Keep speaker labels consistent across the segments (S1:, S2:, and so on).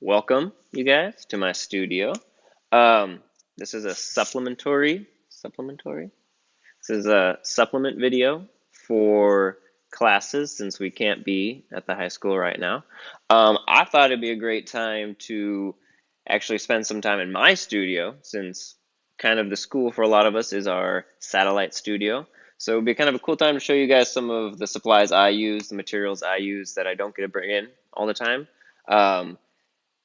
S1: Welcome, you guys, to my studio. This is a supplementary. This is a supplement video for classes since we can't be at the high school right now. I thought it'd be a great time to actually spend some time in my studio since kind of the school for a lot of us is our satellite studio. So it'd be kind of a cool time to show you guys some of the supplies I use, the materials I use that I don't get to bring in all the time.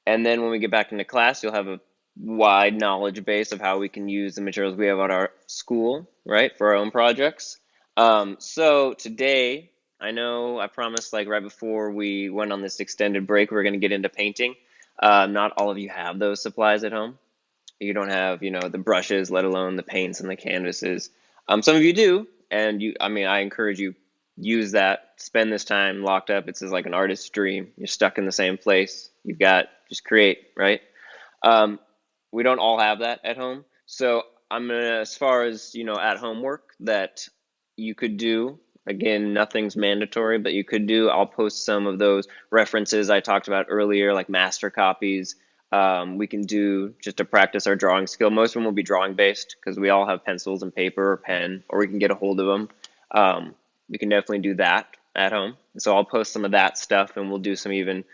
S1: And then when we get back into class, you'll have a wide knowledge base of how we can use the materials we have at our school, right, for our own projects. So today, I know I promised like right before we went on this extended break, we're going to get into painting. Not all of you have those supplies at home. You don't have, the brushes, let alone the paints and the canvases. Some of you do, and I encourage you, use that, spend this time locked up. It's like an artist's dream. You're stuck in the same place. You've got, just create, right? We don't all have that at home. So I'm going to, as far as, at home work that you could do, again, nothing's mandatory, but you could do, I'll post some of those references I talked about earlier, like master copies. We can do just to practice our drawing skill. Most of them will be drawing based because we all have pencils and paper or pen, or we can get a hold of them. We can definitely do that at home. So I'll post some of that stuff and we'll do some even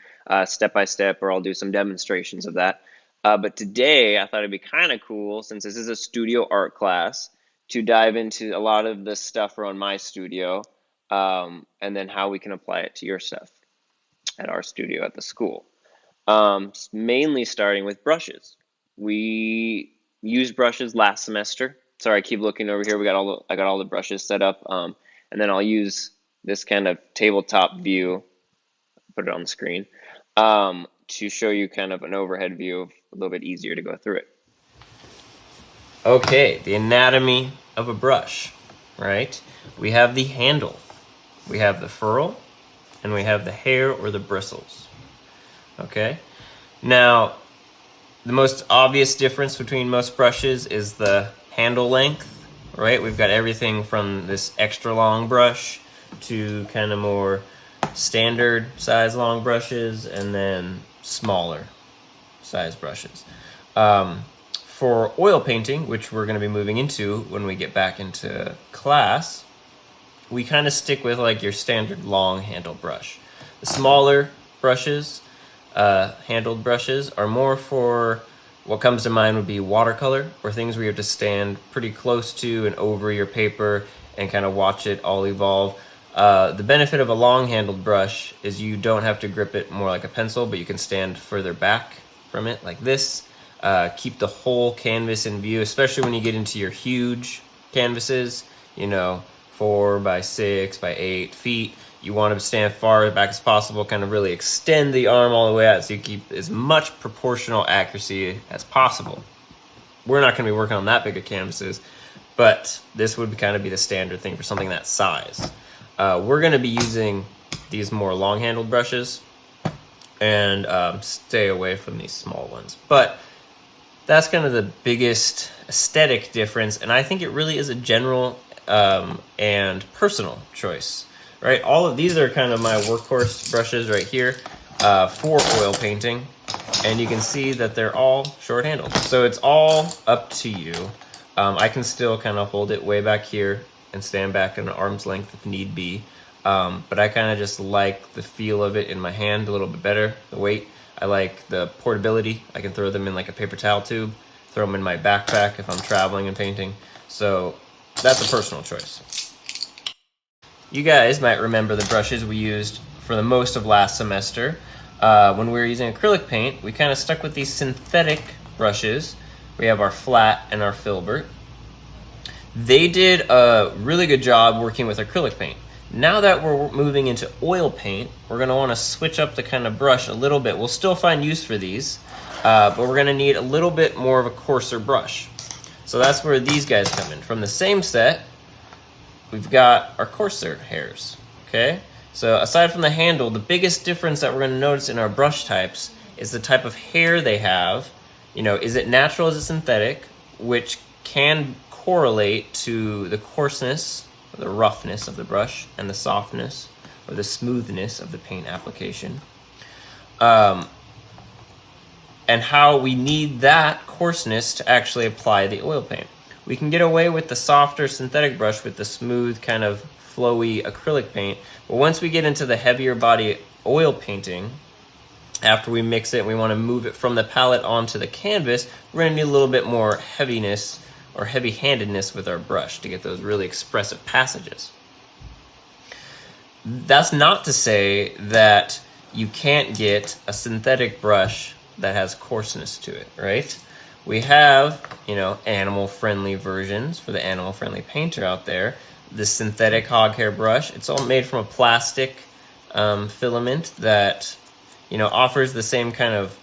S1: step-by-step, or I'll do some demonstrations of that. But today I thought it'd be kind of cool, since this is a studio art class, to dive into a lot of the stuff around my studio and then how we can apply it to your stuff at our studio at the school. Mainly starting with brushes. We used brushes last semester. Sorry, I keep looking over here. I got all the brushes set up. And then I'll use this kind of tabletop view, put it on the screen, to show you kind of an overhead view, of a little bit easier to go through it. Okay, the anatomy of a brush, right? We have the handle, we have the ferrule, and we have the hair or the bristles. Okay, now the most obvious difference between most brushes is the handle length, right? We've got everything from this extra long brush to kind of more standard size long brushes, and then smaller size brushes. For oil painting, which we're going to be moving into when we get back into class, we kind of stick with like your standard long handled brush. The smaller brushes, handled brushes, are more for what comes to mind would be watercolor, or things where you have to stand pretty close to and over your paper and kind of watch it all evolve. The benefit of a long-handled brush is you don't have to grip it more like a pencil, but you can stand further back from it like this. Keep the whole canvas in view, especially when you get into your huge canvases, 4 by 6 by 8 feet. You want to stand far back as possible, kind of really extend the arm all the way out so you keep as much proportional accuracy as possible. We're not going to be working on that big of canvases, but this would kind of be the standard thing for something that size. We're going to be using these more long-handled brushes and stay away from these small ones. But that's kind of the biggest aesthetic difference, and I think it really is a general and personal choice, right? All of these are kind of my workhorse brushes right here for oil painting, and you can see that they're all short-handled. So it's all up to you. I can still kind of hold it way back here and stand back at an arm's length if need be. But I kind of just like the feel of it in my hand a little bit better, the weight. I like the portability. I can throw them in like a paper towel tube, throw them in my backpack if I'm traveling and painting. So that's a personal choice. You guys might remember the brushes we used for the most of last semester. When we were using acrylic paint, we kind of stuck with these synthetic brushes. We have our flat and our filbert. They did a really good job working with acrylic paint. Now that we're moving into oil paint, we're going to want to switch up the kind of brush a little bit. We'll still find use for these, but we're going to need a little bit more of a coarser brush. So that's where these guys come in. From the same set, we've got our coarser hairs, okay? So aside from the handle, the biggest difference that we're going to notice in our brush types is the type of hair they have. Is it natural, is it synthetic, which can correlate to the coarseness, or the roughness of the brush, and the softness or the smoothness of the paint application. and how we need that coarseness to actually apply the oil paint. We can get away with the softer synthetic brush with the smooth kind of flowy acrylic paint, but once we get into the heavier body oil painting, after we mix it, we want to move it from the palette onto the canvas, we're going to need a little bit more heaviness or heavy-handedness with our brush to get those really expressive passages. That's not to say that you can't get a synthetic brush that has coarseness to it, right? We have, animal-friendly versions for the animal-friendly painter out there. The synthetic hog hair brush, it's all made from a plastic filament that, offers the same kind of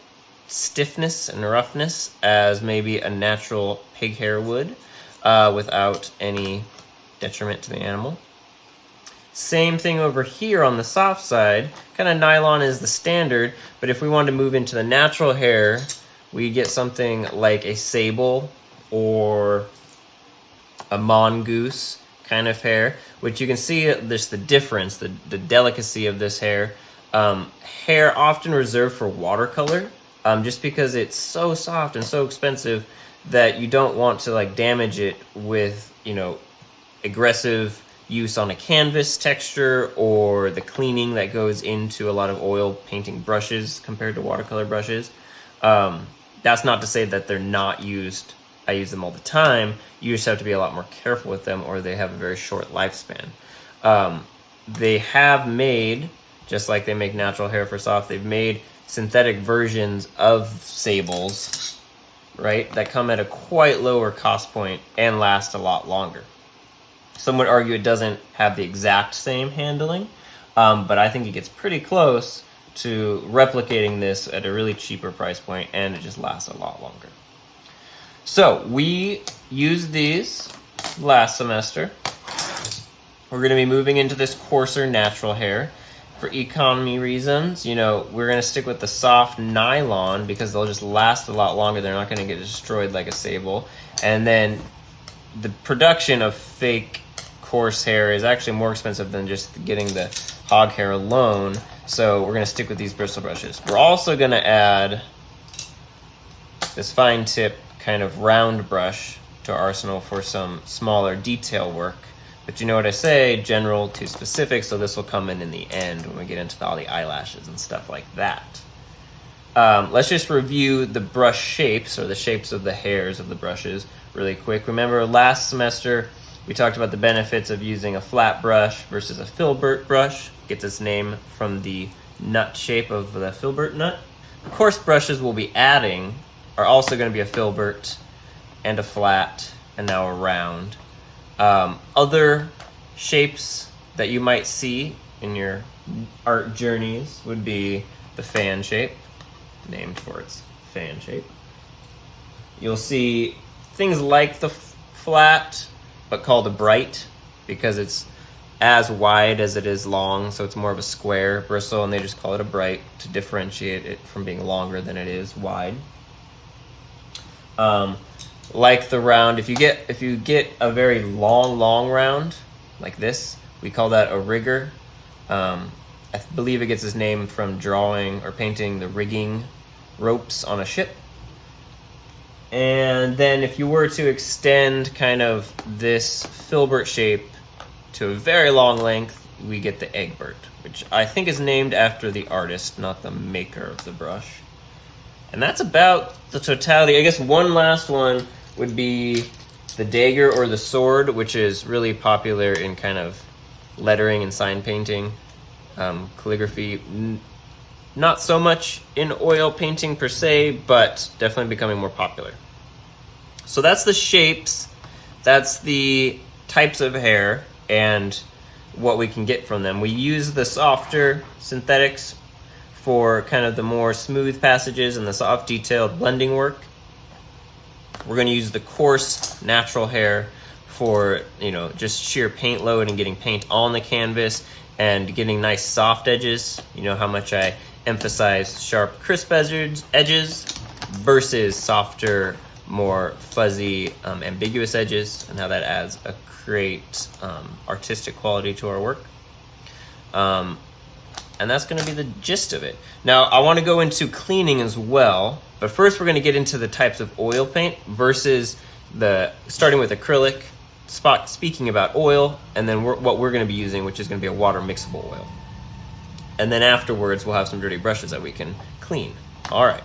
S1: stiffness and roughness as maybe a natural pig hair would, without any detriment to the animal. Same thing over here on the soft side. Kind of nylon is the standard, but if we wanted to move into the natural hair, we get something like a sable or a mongoose kind of hair, which you can see there's the difference, the delicacy of this hair. Hair often reserved for watercolor, just because it's so soft and so expensive that you don't want to damage it with, aggressive use on a canvas texture or the cleaning that goes into a lot of oil painting brushes compared to watercolor brushes. That's not to say that they're not used. I use them all the time. You just have to be a lot more careful with them, or they have a very short lifespan. They have made, just like they make natural hair for soft, they've made synthetic versions of sables, right, that come at a quite lower cost point and last a lot longer. Some would argue it doesn't have the exact same handling, but I think it gets pretty close to replicating this at a really cheaper price point, and it just lasts a lot longer. So we used these last semester. We're going to be moving into this coarser natural hair. For economy reasons, we're going to stick with the soft nylon because they'll just last a lot longer. They're not going to get destroyed like a sable. And then the production of fake coarse hair is actually more expensive than just getting the hog hair alone. So we're going to stick with these bristle brushes. We're also going to add this fine tip kind of round brush to our arsenal for some smaller detail work. But you know what I say, general to specific, so this will come in the end when we get into all the eyelashes and stuff like that. Let's just review the brush shapes, or the shapes of the hairs of the brushes, really quick. Remember last semester we talked about the benefits of using a flat brush versus a filbert brush. It gets its name from the nut shape of the filbert nut. The coarse brushes we'll be adding are also going to be a filbert and a flat and now a round. Other shapes that you might see in your art journeys would be the fan shape, named for its fan shape. You'll see things like the flat, but called a bright because it's as wide as it is long, so it's more of a square bristle, and they just call it a bright to differentiate it from being longer than it is wide. Like the round, if you get a very long round like this, we call that a rigger. I believe it gets its name from drawing or painting the rigging ropes on a ship. And then if you were to extend kind of this filbert shape to a very long length, we get the Egbert, which I think is named after the artist, not the maker of the brush. And that's about the totality. I guess one last one would be the dagger or the sword, which is really popular in kind of lettering and sign painting, calligraphy. Not so much in oil painting per se, but definitely becoming more popular. So that's the shapes, that's the types of hair, and what we can get from them. We use the softer synthetics for kind of the more smooth passages and the soft detailed blending work. We're going to use the coarse natural hair for, just sheer paint load and getting paint on the canvas and getting nice soft edges. You know how much I emphasize sharp, crisp edges versus softer, more fuzzy, ambiguous edges, and how that adds a great artistic quality to our work. And that's going to be the gist of it. Now, I want to go into cleaning as well, but first we're going to get into the types of oil paint versus starting with acrylic, speaking about oil, and then what we're going to be using, which is going to be a water mixable oil. And then afterwards, we'll have some dirty brushes that we can clean. All right.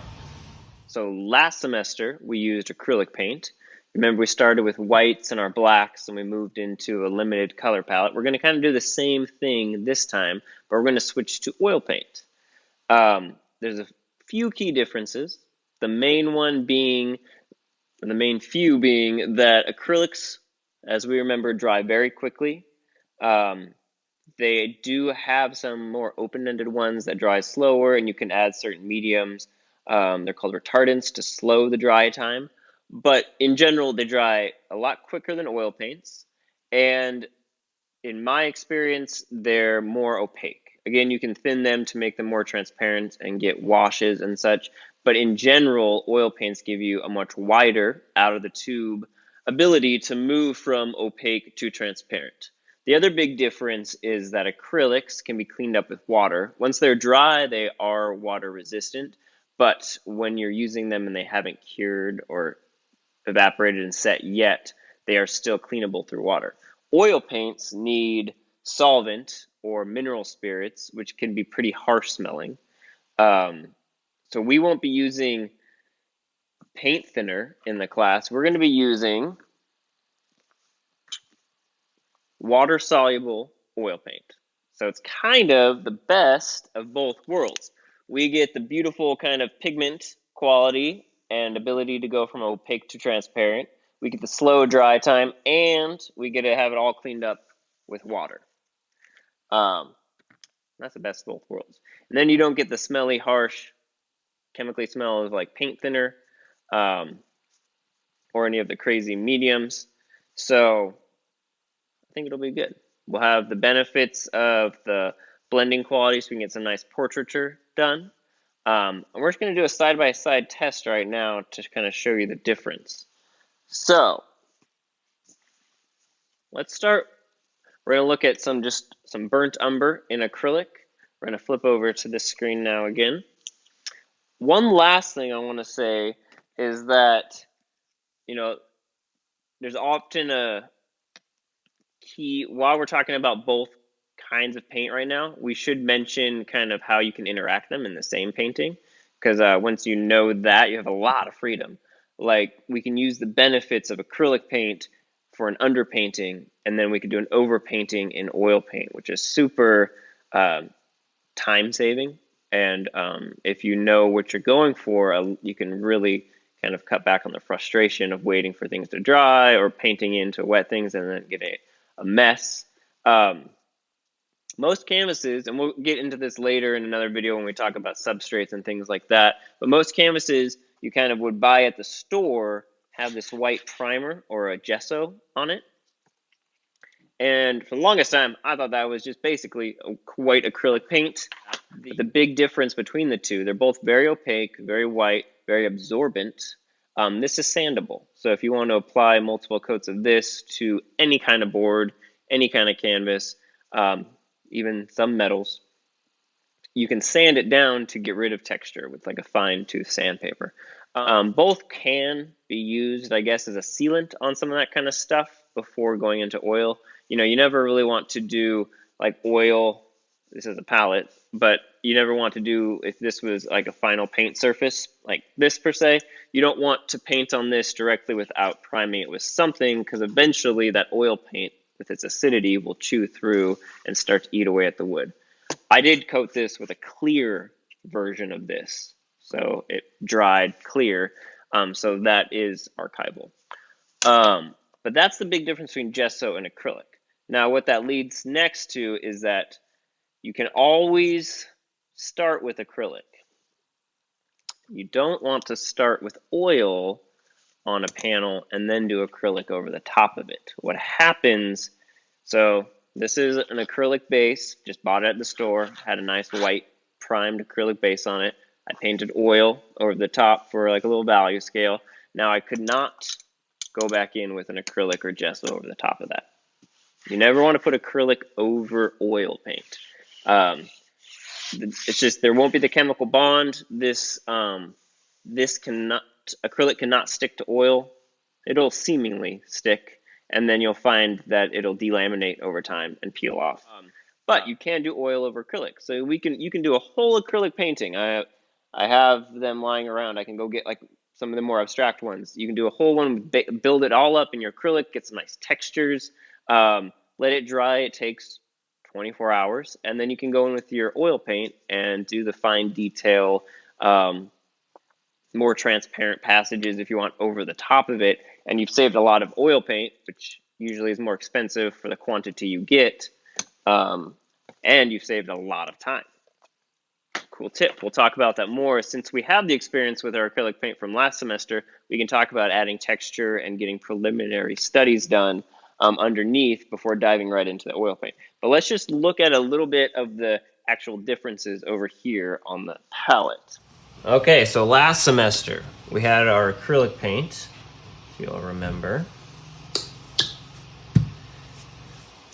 S1: So last semester, we used acrylic paint. Remember, we started with whites and our blacks, and we moved into a limited color palette. We're going to kind of do the same thing this time, but we're going to switch to oil paint. There's a few key differences. The main few being that acrylics, as we remember, dry very quickly. They do have some more open-ended ones that dry slower, and you can add certain mediums. They're called retardants to slow the dry time. But in general, they dry a lot quicker than oil paints. And in my experience, they're more opaque. Again, you can thin them to make them more transparent and get washes and such. But in general, oil paints give you a much wider, out of the tube ability to move from opaque to transparent. The other big difference is that acrylics can be cleaned up with water. Once they're dry, they are water resistant. But when you're using them and they haven't cured or evaporated and set yet, they are still cleanable through water. Oil paints need solvent or mineral spirits, which can be pretty harsh smelling. So we won't be using paint thinner in the class. We're going to be using water-soluble oil paint. So it's kind of the best of both worlds. We get the beautiful kind of pigment quality and ability to go from opaque to transparent. We get the slow dry time, and we get to have it all cleaned up with water. That's the best of both worlds. And then you don't get the smelly, harsh, chemically smell of like paint thinner or any of the crazy mediums. So I think it'll be good. We'll have the benefits of the blending quality, so we can get some nice portraiture done. And we're just going to do a side-by-side test right now to kind of show you the difference. So let's start. We're going to look at some burnt umber in acrylic. We're going to flip over to this screen now again. One last thing I want to say is that, there's often a key, while we're talking about both kinds of paint right now, we should mention kind of how you can interact them in the same painting, because once you know that, you have a lot of freedom. Like, we can use the benefits of acrylic paint for an underpainting, and then we could do an overpainting in oil paint, which is super time-saving. And if you know what you're going for, you can really kind of cut back on the frustration of waiting for things to dry or painting into wet things and then getting a mess. Most canvases, and we'll get into this later in another video when we talk about substrates and things like that, but most canvases you kind of would buy at the store have this white primer or a gesso on it. And for the longest time, I thought that was just basically a white acrylic paint. But the big difference between the two, they're both very opaque, very white, very absorbent. This is sandable. So if you want to apply multiple coats of this to any kind of board, any kind of canvas, even some metals, you can sand it down to get rid of texture with like a fine tooth sandpaper. Both can be used, I guess, as a sealant on some of that kind of stuff before going into oil. You never really want to do like oil. This is a palette, but you never want to do, if this was like a final paint surface like this per se, you don't want to paint on this directly without priming it with something, because eventually that oil paint with its acidity will chew through and start to eat away at the wood. I did coat this with a clear version of this, so it dried clear, so that is archival. But that's the big difference between gesso and acrylic. Now what that leads next to is that you can always start with acrylic. You don't want to start with oil on a panel and then do acrylic over the top of it. What happens, so this is an acrylic base, just bought it at the store, had a nice white primed acrylic base on it. I painted oil over the top for like a little value scale. Now I could not go back in with an acrylic or gesso over the top of that. You never want to put acrylic over oil paint. It's just there won't be the chemical bond. This acrylic cannot stick to oil. It'll seemingly stick, and then you'll find that it'll delaminate over time and peel off. But you can do oil over acrylic, so you can do a whole acrylic painting. I have them lying around. I can go get like some of the more abstract ones. You can do a whole one, build it all up in your acrylic, get some nice textures. Let it dry. It takes 24 hours, and then you can go in with your oil paint and do the fine detail, more transparent passages if you want over the top of it, and you've saved a lot of oil paint, which usually is more expensive for the quantity you get, and you've saved a lot of time. Cool tip. We'll talk about that more. Since we have the experience with our acrylic paint from last semester, we can talk about adding texture and getting preliminary studies done underneath before diving right into the oil paint. But let's just look at a little bit of the actual differences over here on the palette. Okay, so last semester we had our acrylic paint, if you'll remember.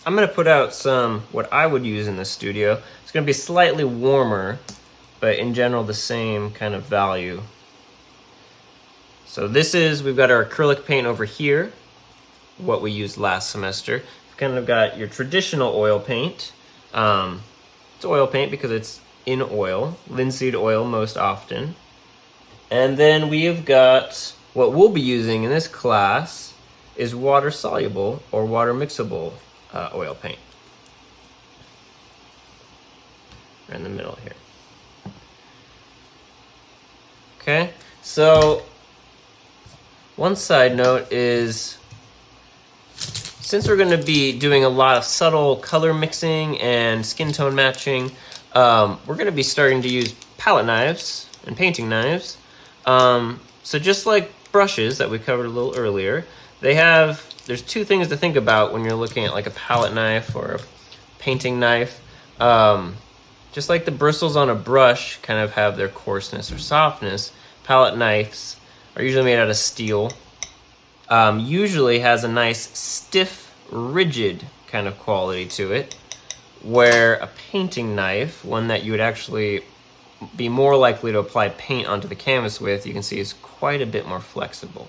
S1: I'm going to put out some, what I would use in the studio. It's going to be slightly warmer, but in general the same kind of value. So we've got our acrylic paint over here, what we used last semester. You've kind of got your traditional oil paint. It's oil paint because it's in oil, linseed oil most often. And then we have got, what we'll be using in this class is water soluble or water mixable oil paint. Right in the middle here. Okay, so one side note is, since we're going to be doing a lot of subtle color mixing and skin tone matching, we're going to be starting to use palette knives and painting knives. So just like brushes that we covered a little earlier, there's two things to think about when you're looking at like a palette knife or a painting knife. Just like the bristles on a brush kind of have their coarseness or softness, palette knives are usually made out of steel. Usually has a nice stiff, rigid kind of quality to it, where a painting knife, one that you would actually be more likely to apply paint onto the canvas with, you can see is quite a bit more flexible.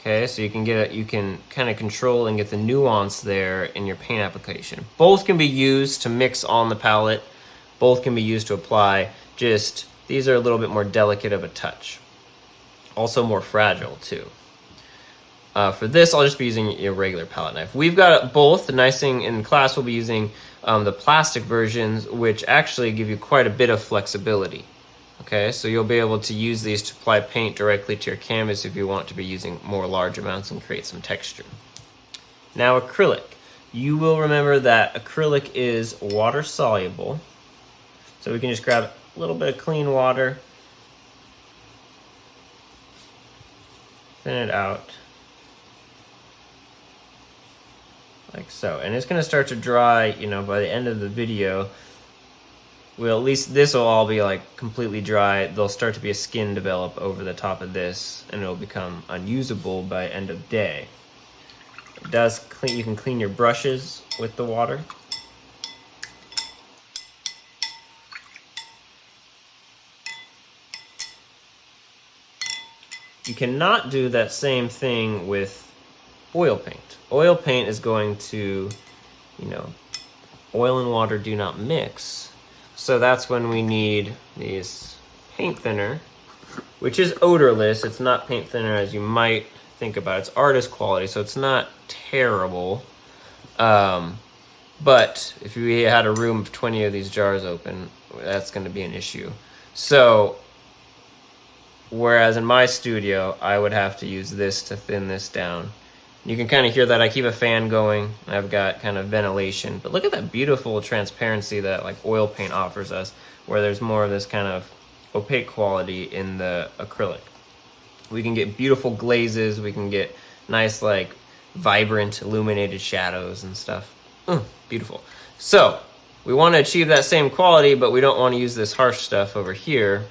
S1: Okay, so you can kind of control and get the nuance there in your paint application. Both can be used to mix on the palette. Both can be used to apply. Just these are a little bit more delicate of a touch. Also more fragile too. For this, I'll just be using a regular palette knife. We've got both. The nice thing in class, we'll be using the plastic versions, which actually give you quite a bit of flexibility. Okay, so you'll be able to use these to apply paint directly to your canvas if you want to be using more large amounts and create some texture. Now acrylic. You will remember that acrylic is water soluble. So we can just grab a little bit of clean water, thin it out, like so. And it's going to start to dry, by the end of the video. Well, at least this will all be like completely dry. There'll start to be a skin develop over the top of this, and it'll become unusable by end of day. It does clean. You can clean your brushes with the water. You cannot do that same thing with oil paint. Oil paint is going to, oil and water do not mix. So that's when we need these paint thinner, which is odorless. It's not paint thinner as you might think about. It's artist quality, so it's not terrible. But if we had a room of 20 of these jars open, that's going to be an issue. So, whereas in my studio, I would have to use this to thin this down. You can kind of hear that I keep a fan going. I've got kind of ventilation. But look at that beautiful transparency that like oil paint offers us, where there's more of this kind of opaque quality in the acrylic. We can get beautiful glazes. We can get nice like vibrant illuminated shadows and stuff. Beautiful. So we want to achieve that same quality, but we don't want to use this harsh stuff over here.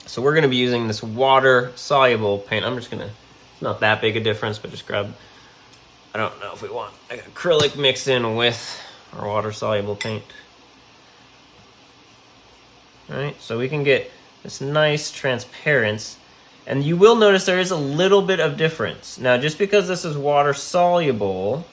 S1: So we're going to be using this water soluble paint. I'm just going to, not that big a difference, but just grab, I don't know if we want acrylic mixed in with our water soluble paint. right? So we can get this nice transparency. And you will notice there is a little bit of difference. Now, just because this is water soluble,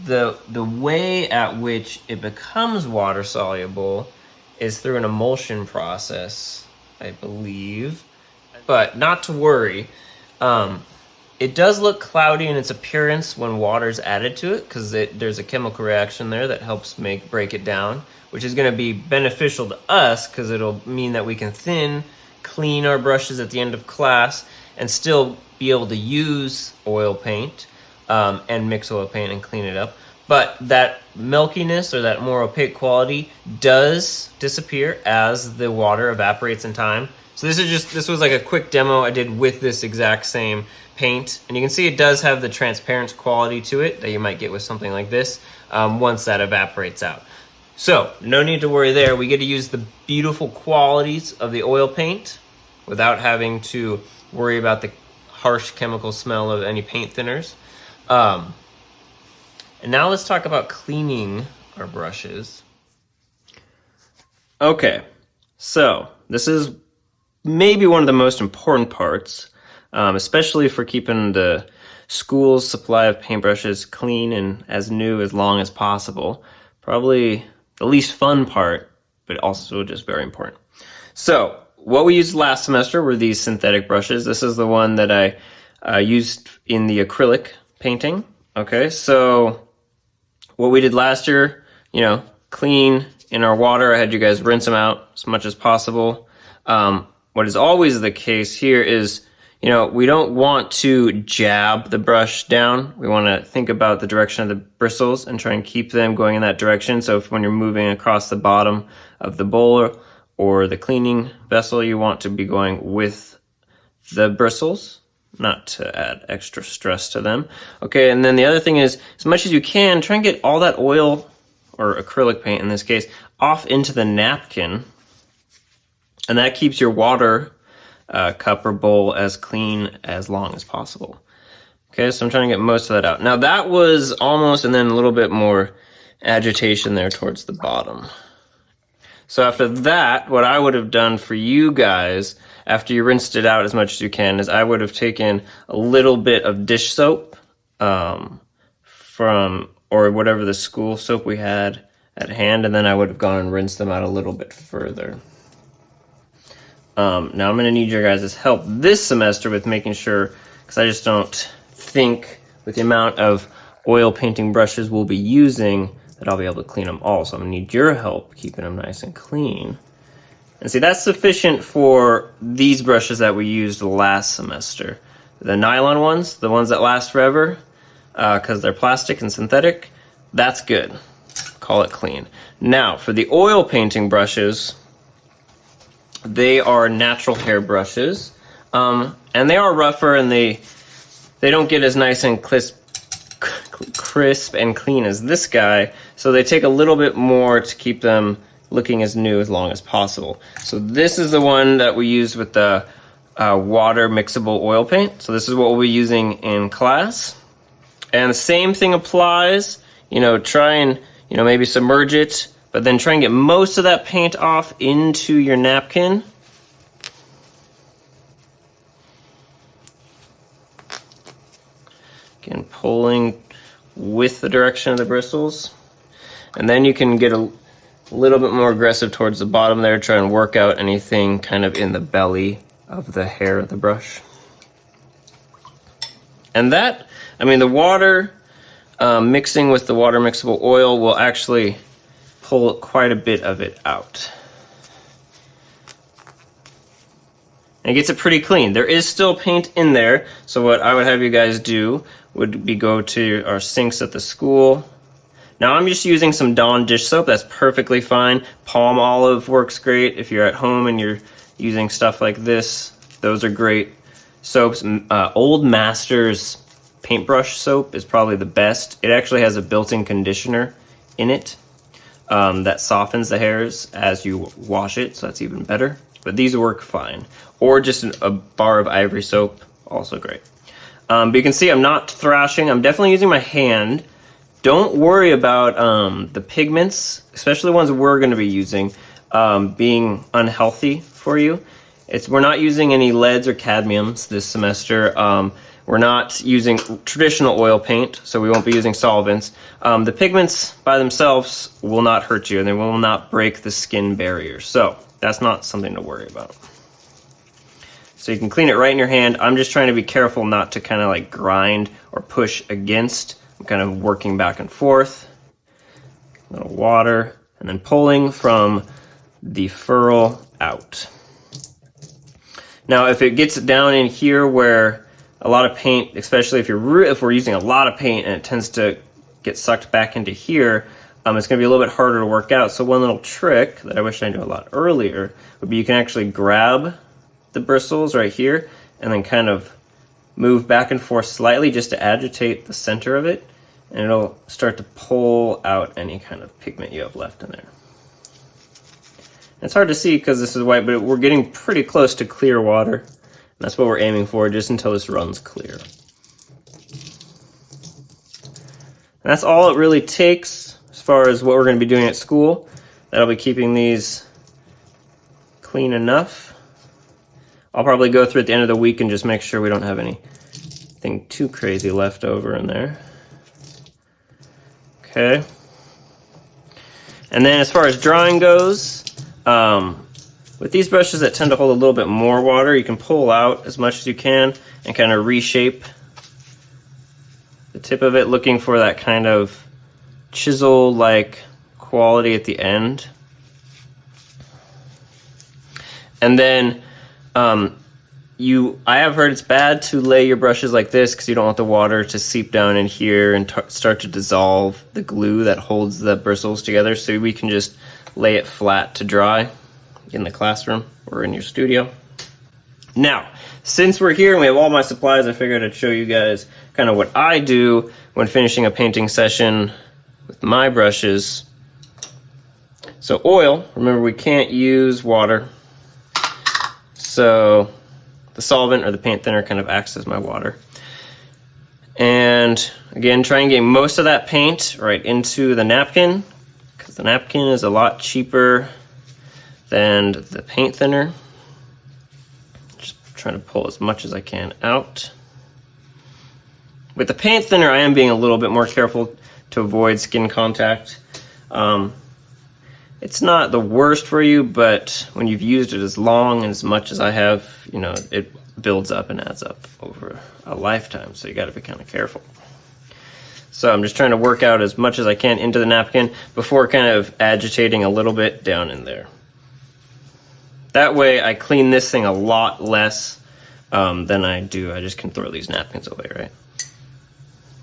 S1: the way at which it becomes water soluble is through an emulsion process, I believe. But not to worry. It does look cloudy in its appearance when water's added to it, because there's a chemical reaction there that helps break it down, which is going to be beneficial to us because it'll mean that we can clean our brushes at the end of class and still be able to use oil paint and mix oil paint and clean it up. But that milkiness or that more opaque quality does disappear as the water evaporates in time. So this was like a quick demo I did with this exact same paint, and you can see it does have the transparent quality to it that you might get with something like this once that evaporates out. So no need to worry there. We get to use the beautiful qualities of the oil paint without having to worry about the harsh chemical smell of any paint thinners. And now let's talk about cleaning our brushes. Okay, so this is maybe one of the most important parts, especially for keeping the school's supply of paintbrushes clean and as new as long as possible. Probably the least fun part, but also just very important. So what we used last semester were these synthetic brushes. This is the one that I used in the acrylic painting. Okay, so what we did last year, clean in our water. I had you guys rinse them out as much as possible. What is always the case here is, we don't want to jab the brush down. We want to think about the direction of the bristles and try and keep them going in that direction. So when you're moving across the bottom of the bowl or the cleaning vessel, you want to be going with the bristles, not to add extra stress to them. Okay, and then the other thing is, as much as you can, try and get all that oil, or acrylic paint in this case, off into the napkin. And that keeps your water cup or bowl as clean as long as possible. Okay, so I'm trying to get most of that out. Now that was almost, and then a little bit more agitation there towards the bottom. So after that, what I would have done for you guys, after you rinsed it out as much as you can, is I would have taken a little bit of dish soap or whatever the school soap we had at hand, and then I would have gone and rinsed them out a little bit further. Now I'm going to need your guys' help this semester with making sure, because I just don't think with the amount of oil painting brushes we'll be using that I'll be able to clean them all. So I'm going to need your help keeping them nice and clean. And see, that's sufficient for these brushes that we used last semester. The nylon ones, the ones that last forever, because they're plastic and synthetic, that's good. Call it clean. Now, for the oil painting brushes, they are natural hair brushes, and they are rougher, and they don't get as nice and crisp and clean as this guy, so they take a little bit more to keep them looking as new as long as possible. So this is the one that we use with the water mixable oil paint. So this is what we'll be using in class, and the same thing applies. Try and maybe submerge it, but then try and get most of that paint off into your napkin. Again, pulling with the direction of the bristles. And then you can get a little bit more aggressive towards the bottom there, try and work out anything kind of in the belly of the hair of the brush. And that, the water mixing with the water mixable oil will actually pull quite a bit of it out. And it gets it pretty clean. There is still paint in there, so what I would have you guys do would be go to our sinks at the school. Now I'm just using some Dawn dish soap. That's perfectly fine. Palm olive works great if you're at home and you're using stuff like this. Those are great soaps. Old Masters paintbrush soap is probably the best. It actually has a built-in conditioner in it that softens the hairs as you wash it, so that's even better. But these work fine. Or just a bar of ivory soap, also great. But you can see I'm not thrashing. I'm definitely using my hand. Don't worry about the pigments, especially the ones we're going to be using. being unhealthy for you. We're not using any leads or cadmiums this semester. We're not using traditional oil paint, so we won't be using solvents. The pigments by themselves will not hurt you, and they will not break the skin barrier. So that's not something to worry about. So you can clean it right in your hand. I'm just trying to be careful not to kind of like grind or push against. I'm kind of working back and forth. A little water, and then pulling from the furrow out. Now, if it gets down in here where a lot of paint, especially if we're using a lot of paint and it tends to get sucked back into here, it's going to be a little bit harder to work out. So one little trick that I wish I knew a lot earlier would be you can actually grab the bristles right here and then kind of move back and forth slightly just to agitate the center of it, and it'll start to pull out any kind of pigment you have left in there. It's hard to see because this is white, but we're getting pretty close to clear water. That's what we're aiming for, just until this runs clear. And that's all it really takes as far as what we're going to be doing at school. That'll be keeping these clean enough. I'll probably go through at the end of the week and just make sure we don't have anything too crazy left over in there. Okay. And then as far as drawing goes, with these brushes that tend to hold a little bit more water, you can pull out as much as you can and kind of reshape the tip of it, looking for that kind of chisel-like quality at the end. And then I have heard it's bad to lay your brushes like this because you don't want the water to seep down in here and start to dissolve the glue that holds the bristles together. So we can just lay it flat to dry in the classroom or in your studio. Now, since we're here and we have all my supplies, I figured I'd show you guys kind of what I do when finishing a painting session with my brushes. So oil, remember we can't use water. So the solvent or the paint thinner kind of acts as my water. And again, try and get most of that paint right into the napkin, because the napkin is a lot cheaper than the paint thinner. Just trying to pull as much as I can out. With the paint thinner, I am being a little bit more careful to avoid skin contact. It's not the worst for you, but when you've used it as long and as much as I have, you know, it builds up and adds up over a lifetime, so you got to be kind of careful. So I'm just trying to work out as much as I can into the napkin before kind of agitating a little bit down in there. That way I clean this thing a lot less than I do. I just can throw these napkins away, right?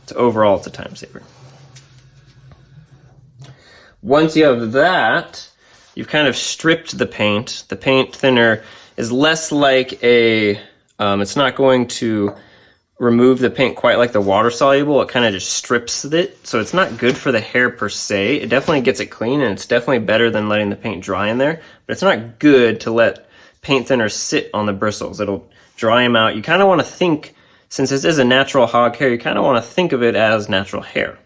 S1: So overall, it's a time saver. Once you have that, you've kind of stripped the paint. The paint thinner is less like a, it's not going to remove the paint quite like the water soluble. It kind of just strips it. So it's not good for the hair per se. It definitely gets it clean, and it's definitely better than letting the paint dry in there. But it's not good to let paint thinner sit on the bristles. It'll dry them out. You kind of want to think, since this is a natural hog hair, you kind of want to think of it as natural hair.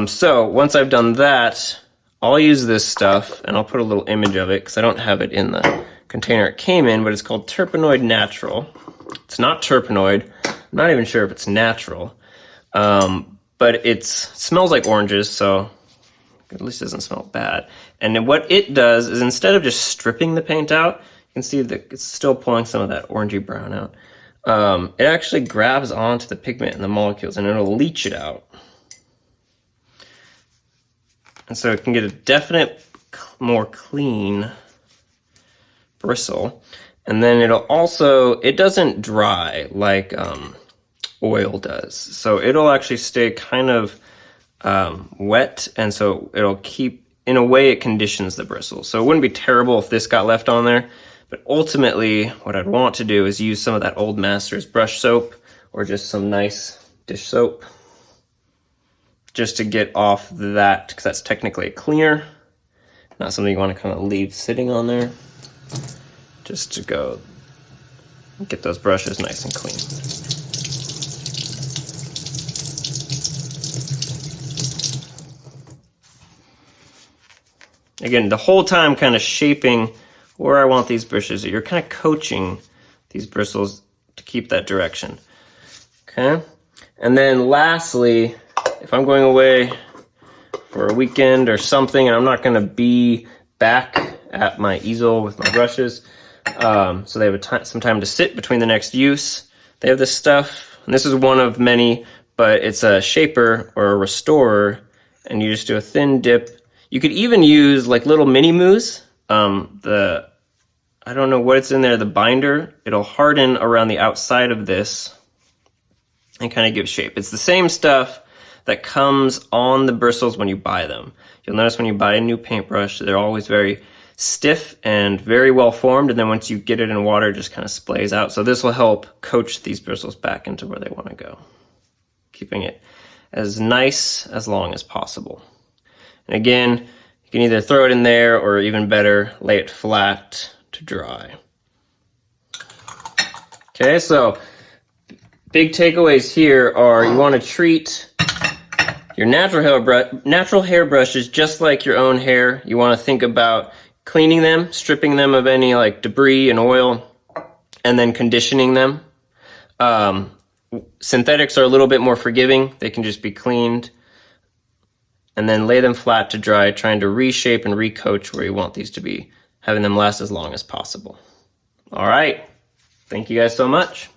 S1: So once I've done that, I'll use this stuff, and I'll put a little image of it because I don't have it in the container it came in, but it's called Terpenoid Natural. It's not terpenoid. I'm not even sure if it's natural, but it smells like oranges, so at least it doesn't smell bad. And then what it does is, instead of just stripping the paint out, you can see that it's still pulling some of that orangey brown out. It actually grabs onto the pigment and the molecules, and it'll leach it out. And so it can get a definite, more clean bristle. And then it'll also, it doesn't dry like oil does. So it'll actually stay kind of wet. And so it'll keep, in a way, it conditions the bristles. So it wouldn't be terrible if this got left on there. But ultimately, what I'd want to do is use some of that Old Masters brush soap or just some nice dish soap, just to get off that, because that's technically a cleaner, not something you want to kind of leave sitting on there. Just to go get those brushes nice and clean. Again, the whole time kind of shaping where I want these bristles. You're kind of coaching these bristles to keep that direction. Okay? And then lastly, if I'm going away for a weekend or something and I'm not going to be back at my easel with my brushes, so they have some time to sit between the next use, they have this stuff, and this is one of many, but it's a shaper or a restorer, and you just do a thin dip. You could even use like little mini moos. I don't know what it's in there, the binder, it'll harden around the outside of this and kind of give shape. It's the same stuff that comes on the bristles when you buy them. You'll notice when you buy a new paintbrush, they're always very stiff and very well formed, and then once you get it in water, it just kind of splays out. So this will help coach these bristles back into where they want to go, keeping it as nice as long as possible. And again, you can either throw it in there or even better, lay it flat to dry. Okay, so big takeaways here are you want to treat your natural hair brushes just like your own hair. You want to think about cleaning them, stripping them of any like debris and oil, and then conditioning them. Synthetics are a little bit more forgiving. They can just be cleaned and then lay them flat to dry, trying to reshape and recoach where you want these to be, having them last as long as possible. All right. Thank you guys so much.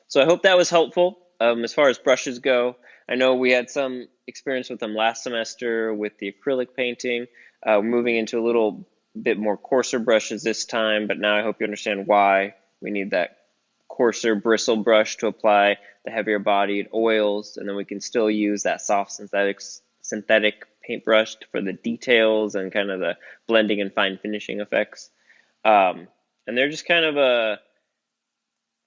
S1: So I hope that was helpful as far as brushes go. I know we had some experience with them last semester with the acrylic painting. We're moving into a little bit more coarser brushes this time, but now I hope you understand why we need that coarser bristle brush to apply the heavier bodied oils, and then we can still use that soft synthetic paintbrush for the details and kind of the blending and fine finishing effects. And they're just kind of a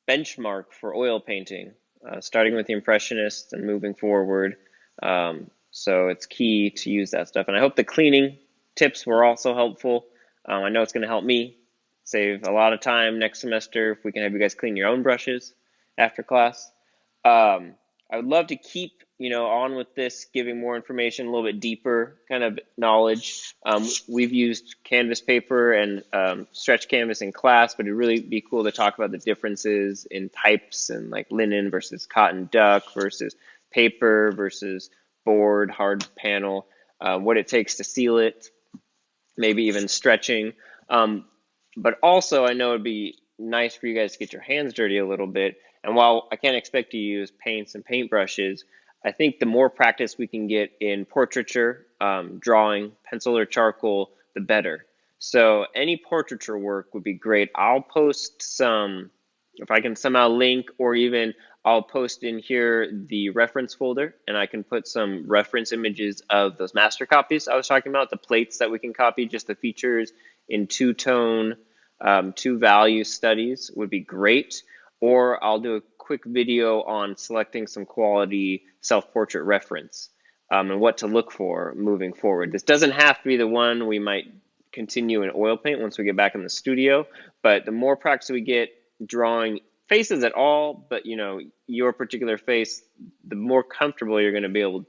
S1: benchmark for oil painting, starting with the Impressionists and moving forward. So it's key to use that stuff. And I hope the cleaning tips were also helpful. I know it's going to help me save a lot of time next semester if we can have you guys clean your own brushes after class. I would love to keep on with this, giving more information, a little bit deeper kind of knowledge. We've used canvas paper and stretch canvas in class, but it'd really be cool to talk about the differences in types and like linen versus cotton duck versus paper versus board, hard panel, what it takes to seal it, maybe even stretching. But also I know it'd be nice for you guys to get your hands dirty a little bit. And while I can't expect you to use paints and paintbrushes, I think the more practice we can get in portraiture, drawing, pencil or charcoal, the better. So any portraiture work would be great. I'll post some, if I can somehow link, or even I'll post in here the reference folder, and I can put some reference images of those master copies I was talking about, the plates that we can copy, just the features in two-tone, two-value studies would be great. Or I'll do a quick video on selecting some quality self-portrait reference and what to look for moving forward. This doesn't have to be the one we might continue in oil paint once we get back in the studio, but the more practice we get drawing faces at all, but your particular face, the more comfortable you're going to be able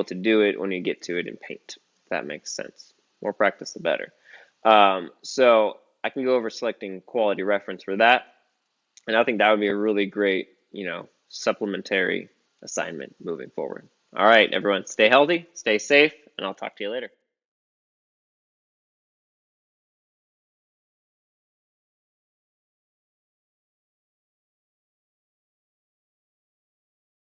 S1: to do it when you get to it in paint, if that makes sense. More practice, the better. So I can go over selecting quality reference for that. And I think that would be a really great, supplementary assignment moving forward. All right, everyone, stay healthy, stay safe, and I'll talk to you later.